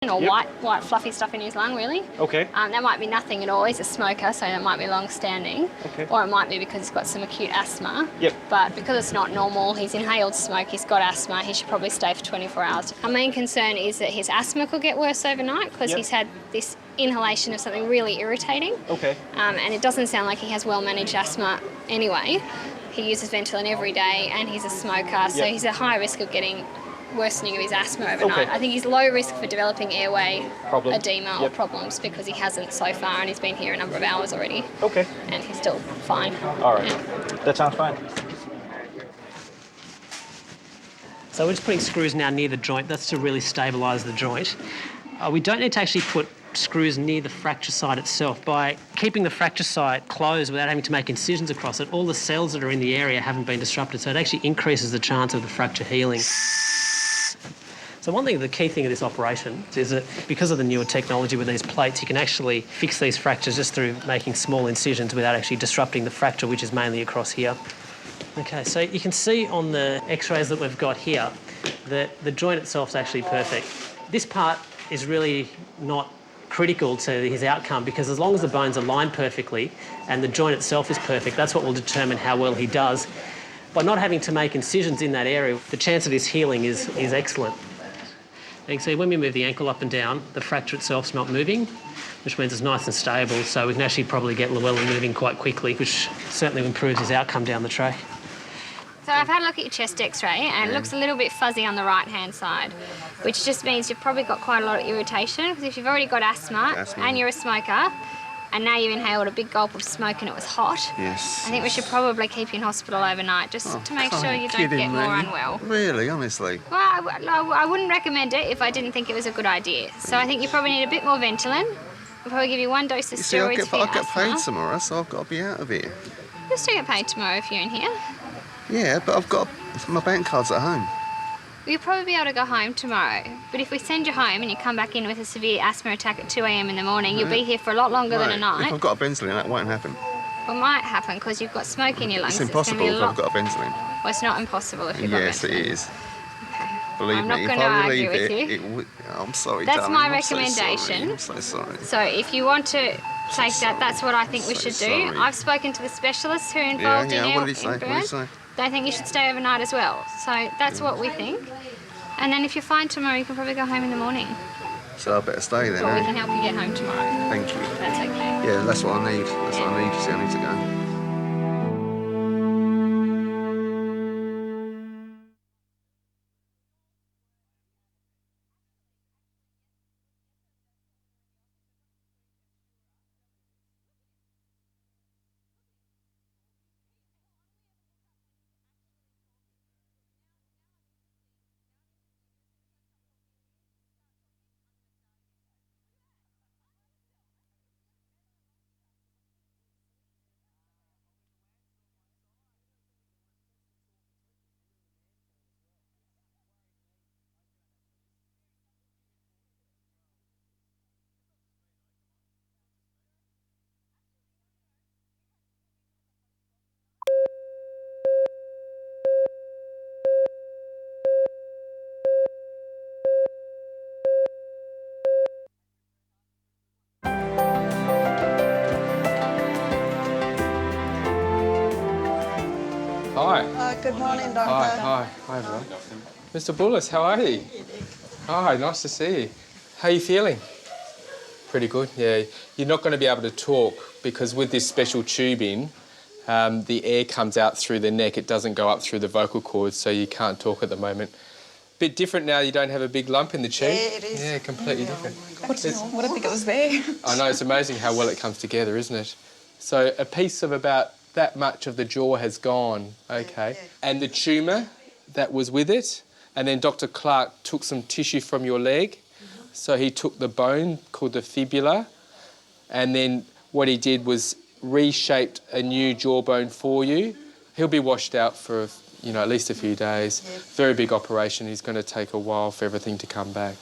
or white fluffy stuff in his lung, really. Okay. That might be nothing at all. He's a smoker, so that might be long-standing. Okay. Or it might be because he's got some acute asthma. Yep. But because it's not normal, he's inhaled smoke, he's got asthma, he should probably stay for 24 hours. Our main concern is that his asthma could get worse overnight because he's had this inhalation of something really irritating. Okay. And it doesn't sound like he has well-managed asthma anyway. He uses Ventolin every day and he's a smoker, so he's at high risk of getting worsening of his asthma overnight. Okay. I think he's low risk for developing airway edema or problems because he hasn't so far and he's been here a number of hours already. Okay. And he's still fine. All right. That sounds fine. So we're just putting screws now near the joint. That's to really stabilise the joint. We don't need to actually put screws near the fracture site itself. By keeping the fracture site closed without having to make incisions across it, all the cells that are in the area haven't been disrupted, so it actually increases the chance of the fracture healing. So one thing, the key thing of this operation is that because of the newer technology with these plates, you can actually fix these fractures just through making small incisions without actually disrupting the fracture, which is mainly across here. Okay, so you can see on the x-rays that we've got here that the joint itself is actually perfect. This part is really not critical to his outcome because as long as the bones are lined perfectly and the joint itself is perfect, that's what will determine how well he does. By not having to make incisions in that area, the chance of his healing is excellent. You can see when we move the ankle up and down, the fracture itself's not moving, which means it's nice and stable, so we can actually probably get Llewelyn moving quite quickly, which certainly improves his outcome down the track. So I've had a look at your chest x-ray and it looks a little bit fuzzy on the right-hand side, which just means you've probably got quite a lot of irritation because if you've already got asthma and you're a smoker and now you've inhaled a big gulp of smoke and it was hot, I think we should probably keep you in hospital overnight just to make sure you don't get more unwell. Really, honestly? Well, I wouldn't recommend it if I didn't think it was a good idea. So I think you probably need a bit more Ventolin. We'll probably give you one dose of steroids for your I get asthma. paid tomorrow, so I've got to be out of here. You'll still get paid tomorrow if you're in here. Yeah, but I've got my bank cards at home. You'll probably be able to go home tomorrow. But if we send you home and you come back in with a severe asthma attack at 2 a.m. in the morning, you'll be here for a lot longer than a night. If I've got a Ventolin, that won't happen. Well, it might happen because you've got smoke in your lungs. It's impossible if I've got a Ventolin. Well, it's not impossible if you've got Yes, Ventolin. it is. Okay. Believe I'm me, not if going to I argue relieve with you. it would... I'm sorry, That's darling. my I'm recommendation. So sorry. So if you want to take that, that's what I think we should do. I've spoken to the specialists who are involved in what did he say? burn. What did he say? They think you should stay overnight as well. So that's what we think. And then if you're fine tomorrow, you can probably go home in the morning. So I better stay then, But we can help you get home tomorrow. Thank you. That's okay. Yeah, that's what I need. That's what I need. You see, I need to go. Hi. Good morning, Doctor. Hi everyone. Mr. Boulos, how are you? Hi, nice to see you. How are you feeling? Pretty good, yeah. You're not going to be able to talk because with this special tubing, the air comes out through the neck. It doesn't go up through the vocal cords, so you can't talk at the moment. Bit different now, you don't have a big lump in the cheek. Yeah, it is. Yeah, completely different. What did think it was there? I know, it's amazing how well it comes together, isn't it? So a piece of about that much of the jaw has gone, okay. And the tumour that was with it, and then Dr. Clark took some tissue from your leg. So he took the bone called the fibula, and then what he did was reshaped a new jawbone for you. He'll be washed out for, at least a few days. Very big operation. He's going to take a while for everything to come back.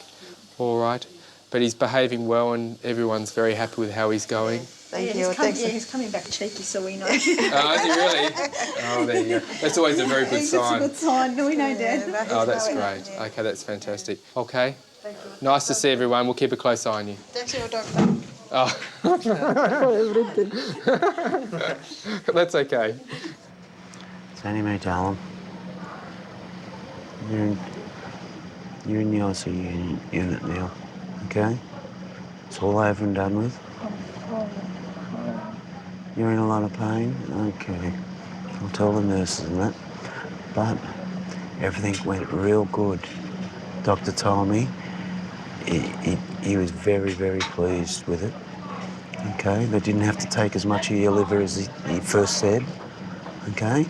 All right. But he's behaving well and everyone's very happy with how he's going. Thank you. He's coming back cheeky, so we know. Oh, is he really? Oh, there you go. That's always a very good sign. It's a good sign. We know, Dad. Oh, that's great. Okay, that's fantastic. Okay. Nice to see everyone. We'll keep a close eye on you. That's your doctor. Oh. That's okay. It's only me, darling. You're in the ICU unit now, okay? It's all over and done with. You're in a lot of pain? Okay. I'll tell the nurses and that. But everything went real good. Doctor told me he was very, very pleased with it. Okay? They didn't have to take as much of your liver as he first said. Okay?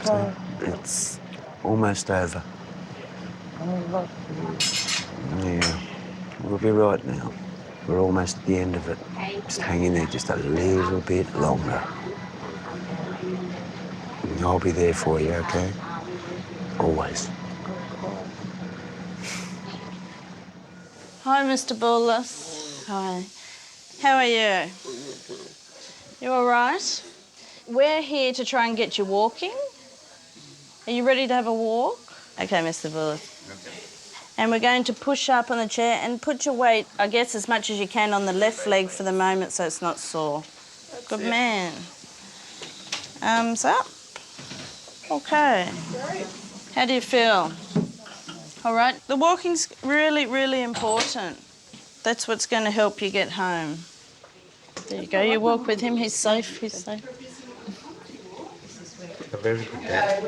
So it's almost over. Yeah. We'll be right now. We're almost at the end of it. Just hang in there just a little bit longer. I'll be there for you, okay? Always. Hi, Mr. Boulos. Hi. How are you? You all right? We're here to try and get you walking. Are you ready to have a walk? Okay, Mr. Boulos. Okay. And we're going to push up on the chair and put your weight, I guess, as much as you can on the left leg for the moment so it's not sore. Good man. Arms up. Okay. Great. How do you feel? All right. The walking's really, really important. That's what's going to help you get home. There you go. You walk with him. He's safe. He's safe. Very good, Dad.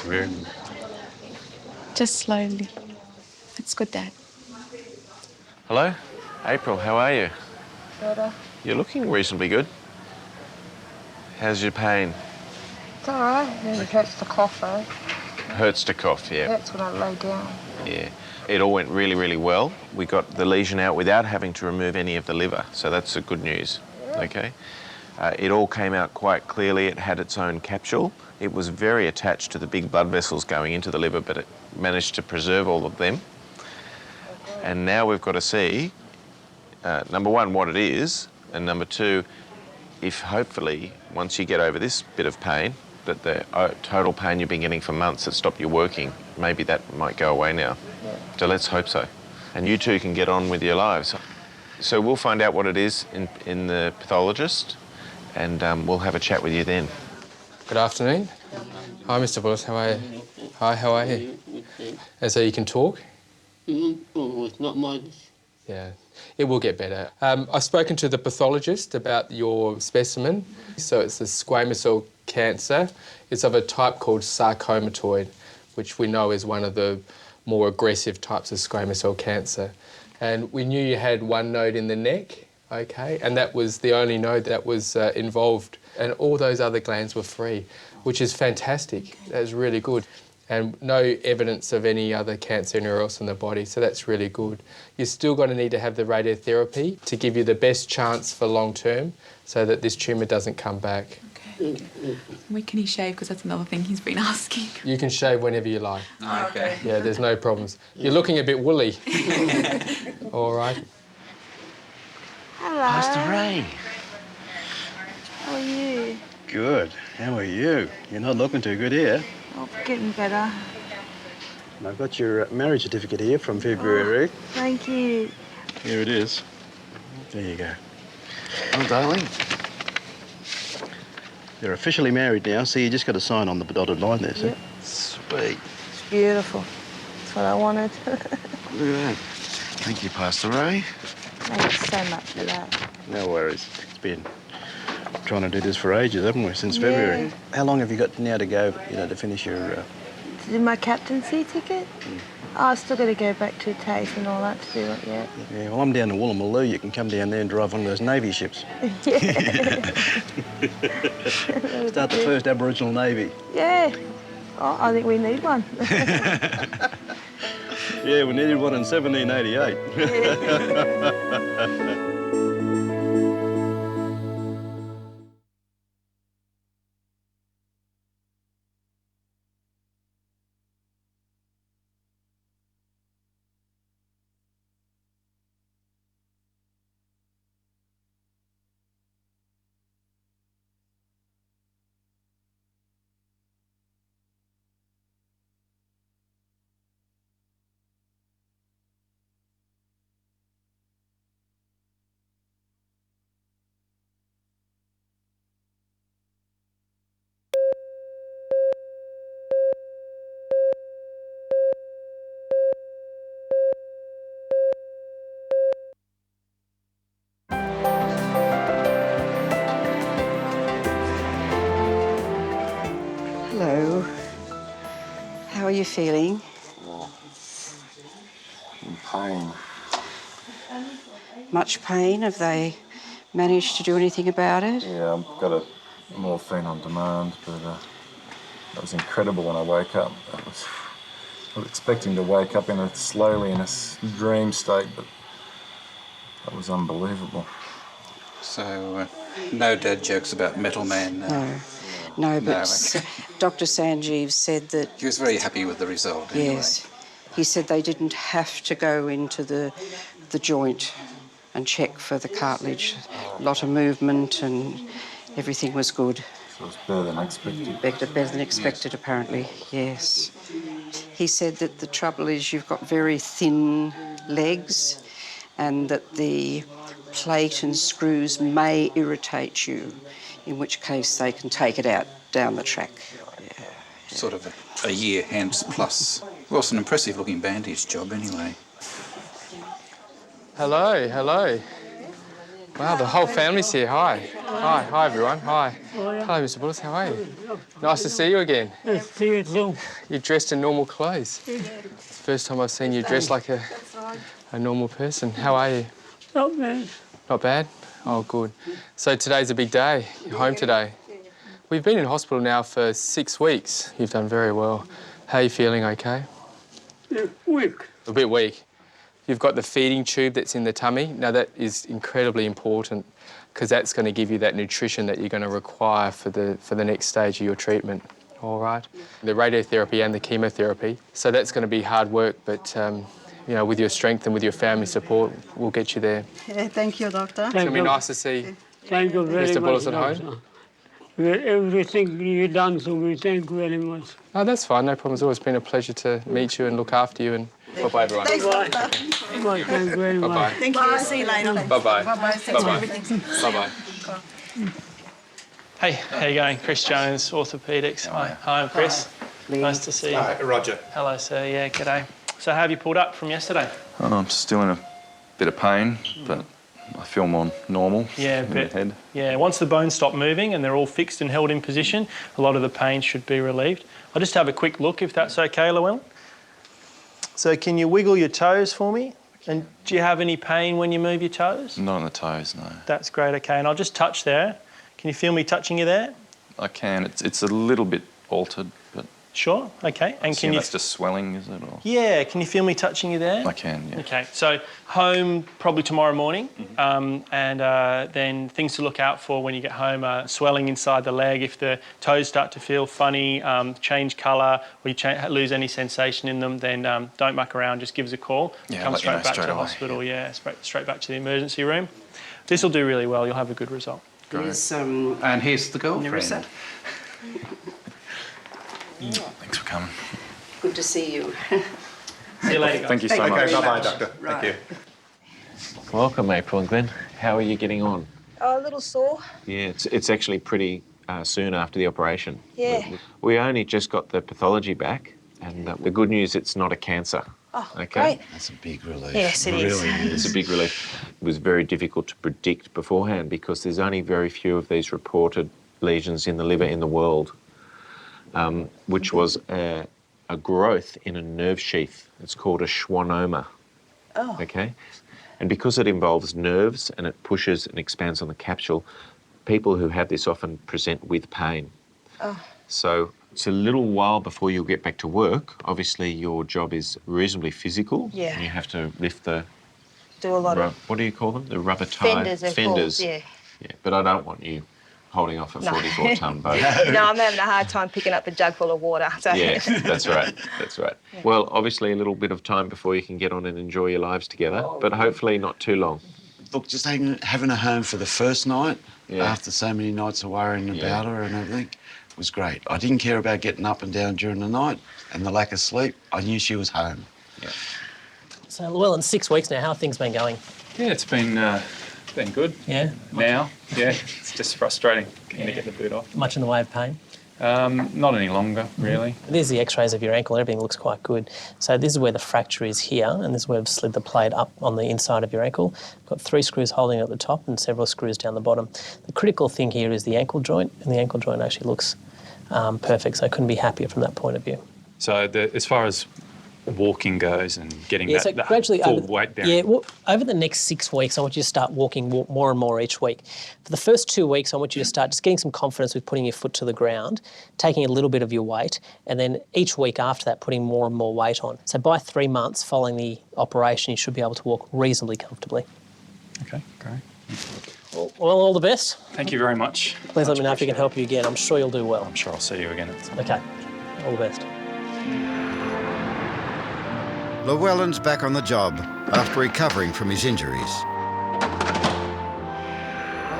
Very good. Just slowly. It's good, Dad. Hello? April, how are you? Better. You're looking reasonably good. How's your pain? It's all right. It hurts to cough, though. Hurts to cough, yeah. It hurts when I lay down. Yeah. It all went really, really well. We got the lesion out without having to remove any of the liver, so that's the good news, okay? It all came out quite clearly. It had its own capsule. It was very attached to the big blood vessels going into the liver, but it managed to preserve all of them. And now we've got to see, number one, what it is, and number two, if hopefully, once you get over this bit of pain, that the total pain you've been getting for months that stopped you working, maybe that might go away now. Yeah. So let's hope so. And you two can get on with your lives. So we'll find out what it is in the pathologist, and we'll have a chat with you then. Good afternoon. Hi, Mr. Boulos. How are you? Hi, how are you? And so you can talk? Oh, it's not mine. Yeah, it will get better. I've spoken to the pathologist about your specimen. So it's a squamous cell cancer. It's of a type called sarcomatoid, which we know is one of the more aggressive types of squamous cell cancer. And we knew you had one node in the neck, okay, and that was the only node that was involved. And all those other glands were free, which is fantastic. That's really good. And no evidence of any other cancer anywhere else in the body, so that's really good. You're still going to need to have the radiotherapy to give you the best chance for long term so that this tumour doesn't come back. Okay. When can he shave? Because that's another thing he's been asking. You can shave whenever you like. Oh, okay. Yeah, there's no problems. You're looking a bit woolly. All right. Hello. Pastor Ray. How are you? Good. How are you? You're not looking too good here. Oh, getting better. And I've got your marriage certificate here from February. Oh, thank you. Here it is. There you go. Oh, darling. They're officially married now, so you just got to sign on the dotted line there, sir. Yep. Sweet. It's beautiful. That's what I wanted. Look at that. Thank you, Pastor Ray. Thanks so much for that. No worries. It's been trying to do this for ages, haven't we, since February? How long have you got now to go, to finish your... To do my captaincy ticket? Oh, I've still got to go back to Oates and all that to do it yet. Yeah, well, I'm down in Woolloomooloo. You can come down there and drive one of those Navy ships. Start the first Aboriginal Navy. Yeah. Oh, I think we need one. Yeah, we needed one in 1788. feeling? In pain. Much pain? Have they managed to do anything about it? Yeah, I've got a morphine on demand, but that was incredible when I woke up. I was expecting to wake up slowly in a dream state, but that was unbelievable. So, no dad jokes about Metal Man now? No, but okay. Dr. Sanjeev said that... He was very happy with the result, anyway. Yes. He said they didn't have to go into the joint and check for the cartilage. A lot of movement and everything was good. So it's better than expected. Better than expected, apparently, yes. He said that the trouble is you've got very thin legs and that the plate and screws may irritate you, in which case they can take it out down the track. Yeah. Sort of a year, hence plus. Well, it's an impressive-looking bandage job, anyway. Hello, hello. Wow, the whole family's here. Hi. Hi, everyone. Hi. Hello, Mr. Boulos. How are you? Nice to see you again. Nice to see you too. You're dressed in normal clothes. It's the first time I've seen you dressed like a normal person. How are you? Not bad. Not bad? Oh, good. So today's a big day. You're home today. We've been in hospital now for 6 weeks. You've done very well. How are you feeling, okay? Weak. A bit weak. You've got the feeding tube that's in the tummy. Now, that is incredibly important because that's going to give you that nutrition that you're going to require for the next stage of your treatment. All right? The radiotherapy and the chemotherapy. So that's going to be hard work, but, you know, with your strength and with your family support, we'll get you there. Yeah, thank you, doctor. It's going to be nice to see Thank you very Mr. much, Boulos at home. Everything you've done, so we thank you very much. Oh, that's fine. No problem at all. It's been a pleasure to meet you and look after you. And bye-bye, everyone. Thanks, doctor. Bye, thank you very much. Bye-bye. Thank you. See you later. Bye-bye. Bye-bye. Thanks for Bye-bye. everything. Bye-bye. Hey, how you going? Chris Jones, Orthopaedics. Hi, I'm Chris. Nice to see you. Hi, Roger. Hello, sir. Yeah, g'day. So how have you pulled up from yesterday? I'm still in a bit of pain, but I feel more normal Yeah, in the head. Yeah, once the bones stop moving and they're all fixed and held in position, a lot of the pain should be relieved. I'll just have a quick look if that's okay, Llewelyn. So can you wiggle your toes for me? And do you have any pain when you move your toes? Not on the toes, no. That's great, okay. And I'll just touch there. Can you feel me touching you there? I can. It's a little bit altered, but... Sure, okay. And can you... that's just swelling, is it? Or... Yeah, can you feel me touching you there? I can, yeah. Okay, so home probably tomorrow morning, and then things to look out for when you get home are swelling inside the leg. If the toes start to feel funny, change colour, or you lose any sensation in them, then don't muck around, just give us a call. Yeah, come I'll let you know straight back straight to the away. hospital, yeah, straight back to the emergency room. This will do really well, you'll have a good result. There's, and here's the girlfriend. Thanks for coming. Good to see you. See you later, guys. Thank you so much. Okay, bye-bye, doctor. Right. Thank you. Welcome, April and Glenn. How are you getting on? Oh, a little sore. Yeah, it's actually pretty soon after the operation. Yeah. We only just got the pathology back, and the good news, it's not a cancer. Oh, okay? great. That's a big relief. Yes, it is. It's a big relief. It was very difficult to predict beforehand because there's only very few of these reported lesions in the liver in the world, which was a growth in a nerve sheath. It's called a schwannoma. Oh. Okay? And because it involves nerves and it pushes and expands on the capsule, people who have this often present with pain. Oh. So it's a little while before you'll get back to work. Obviously, your job is reasonably physical. Yeah. And you have to lift the... Do a lot of... What do you call them? The rubber tie... Fenders, they're called, yeah. Yeah, but I don't want you holding off a 44-tonne boat. No, I'm having a hard time picking up a jug full of water. So. Yeah, that's right. That's right. Yeah. Well, obviously a little bit of time before you can get on and enjoy your lives together, but hopefully not too long. Look, just having a home for the first night, after so many nights of worrying about her and everything, was great. I didn't care about getting up and down during the night and the lack of sleep. I knew she was home. Yeah. So, Llewelyn, 6 weeks now, how have things been going? Yeah, it's been good. Yeah? Now, yeah, it's just frustrating to get the boot off. Much in the way of pain? Not any longer, really. There's the x-rays of your ankle, everything looks quite good. So this is where the fracture is here, and this is where we've slid the plate up on the inside of your ankle. Got 3 screws holding it at the top and several screws down the bottom. The critical thing here is the ankle joint, and the ankle joint actually looks perfect, so I couldn't be happier from that point of view. So as far as walking goes and getting so that gradually full weight bearing. Yeah, over the next 6 weeks, I want you to start walking more and more each week. For the first 2 weeks, I want you to start just getting some confidence with putting your foot to the ground, taking a little bit of your weight, and then each week after that, putting more and more weight on. So by 3 months following the operation, you should be able to walk reasonably comfortably. Okay, great. Well, all the best. Thank you very much. Please let me know if we can help you again. I'm sure you'll do well. I'm sure I'll see you again. Okay, all the best. Llewelyn's back on the job after recovering from his injuries.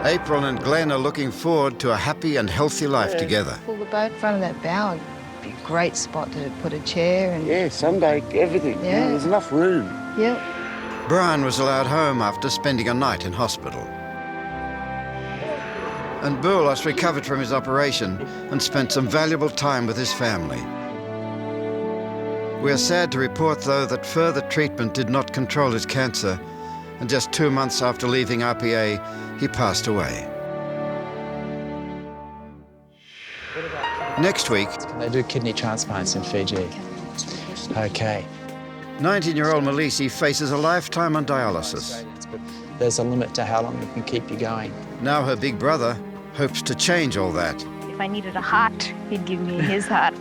April and Glenn are looking forward to a happy and healthy life together. Pull the boat in front of that bow would be a great spot to put a chair and... Yeah, sunbake, everything. Yeah. There's enough room. Yep. Brian was allowed home after spending a night in hospital. And Boulos recovered from his operation and spent some valuable time with his family. We are sad to report, though, that further treatment did not control his cancer, and just 2 months after leaving RPA, he passed away. Next week... They do kidney transplants in Fiji. Okay. 19-year-old Malisi faces a lifetime on dialysis. There's a limit to how long we can keep you going. Now her big brother hopes to change all that. If I needed a heart, he'd give me his heart.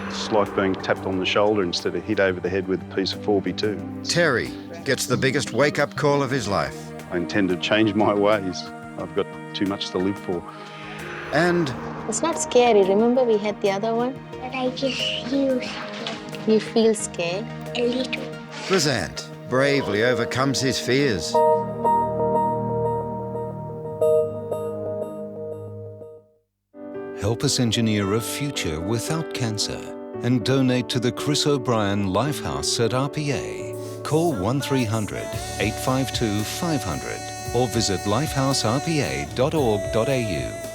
It's like being tapped on the shoulder instead of hit over the head with a piece of 4x2. Terry gets the biggest wake-up call of his life. I intend to change my ways. I've got too much to live for. And... It's not scary. Remember we had the other one? But I just feel scared. You feel scared? A little. Frizant bravely overcomes his fears. Help us engineer a future without cancer and donate to the Chris O'Brien Lifehouse at RPA. Call 1300 852 500 or visit lifehouserpa.org.au.